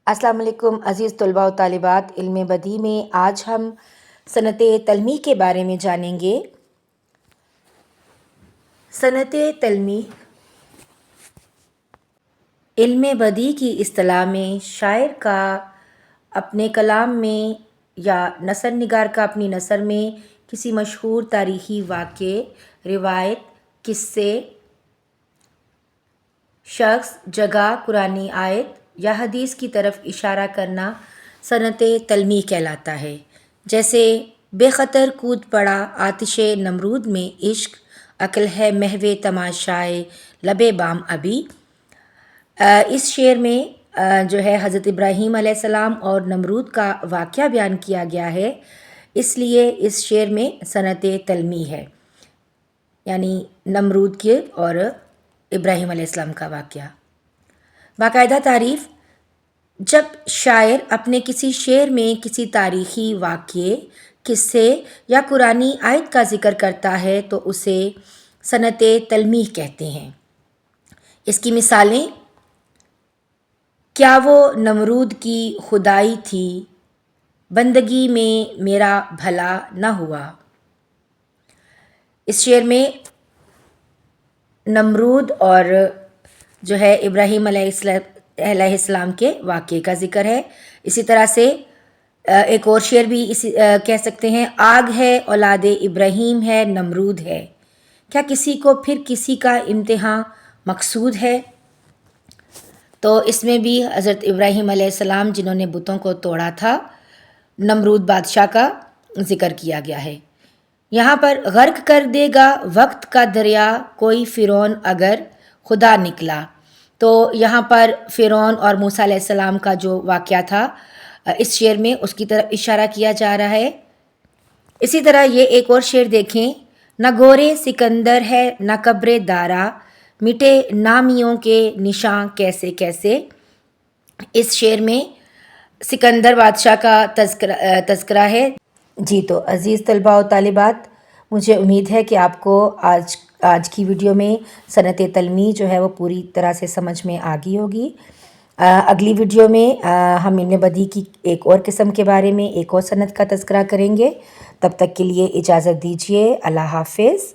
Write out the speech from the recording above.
السلام علیکم عزیز طلباء و طالبات. علم بدیع میں آج ہم صنعت تلمیح کے بارے میں جانیں گے. صنعت تلمیح علم بدیع کی اصطلاح میں شاعر کا اپنے کلام میں یا نثر نگار کا اپنی نثر میں کسی مشہور تاریخی واقعے، روایت، قصے، شخص، جگہ، قرآنی آیت یا حدیث کی طرف اشارہ کرنا صنعت تلمیح کہلاتا ہے. جیسے بے خطر کود پڑا آتش نمرود میں عشق، عقل ہے محو تماشائے لب بام ابھی. اس شعر میں جو ہے حضرت ابراہیم علیہ السلام اور نمرود کا واقعہ بیان کیا گیا ہے، اس لیے اس شعر میں صنعت تلمیح ہے، یعنی نمرود کے اور ابراہیم علیہ السلام کا واقعہ. باقاعدہ تعریف: جب شاعر اپنے کسی شعر میں کسی تاریخی واقعے، قصے یا قرآنی آیت کا ذکر کرتا ہے تو اسے صنعت تلمیح کہتے ہیں. اس کی مثالیں: کیا وہ نمرود کی خدائی تھی، بندگی میں میرا بھلا نہ ہوا. اس شعر میں نمرود اور جو ہے ابراہیم علیہ السلام کے واقعے کا ذکر ہے. اسی طرح سے ایک اور شعر بھی کہہ سکتے ہیں: آگ ہے اولاد ابراہیم ہے نمرود ہے، کیا کسی کو پھر کسی کا امتحان مقصود ہے. تو اس میں بھی حضرت ابراہیم علیہ السلام جنہوں نے بتوں کو توڑا تھا، نمرود بادشاہ کا ذکر کیا گیا ہے. یہاں پر غرق کر دے گا وقت کا دریا کوئی فرعون اگر خدا نکلا. تو یہاں پر فرعون اور موسیٰ علیہ السلام کا جو واقعہ تھا اس شعر میں اس کی طرف اشارہ کیا جا رہا ہے. اسی طرح یہ ایک اور شعر دیکھیں: نہ گورے سکندر ہے نہ قبر دارا، مٹے نامیوں کے نشاں کیسے کیسے. اس شعر میں سکندر بادشاہ کا تذکرہ ہے. جی تو عزیز طلباء و طالبات، مجھے امید ہے کہ آپ کو آج کی ویڈیو میں صنعت تلمیح جو ہے وہ پوری طرح سے سمجھ میں آ گئی ہوگی. اگلی ویڈیو میں ہم علم بدیع کی ایک اور قسم کے بارے میں ایک اور صنعت کا تذکرہ کریں گے. تب تک کے لیے اجازت دیجیے. اللہ حافظ.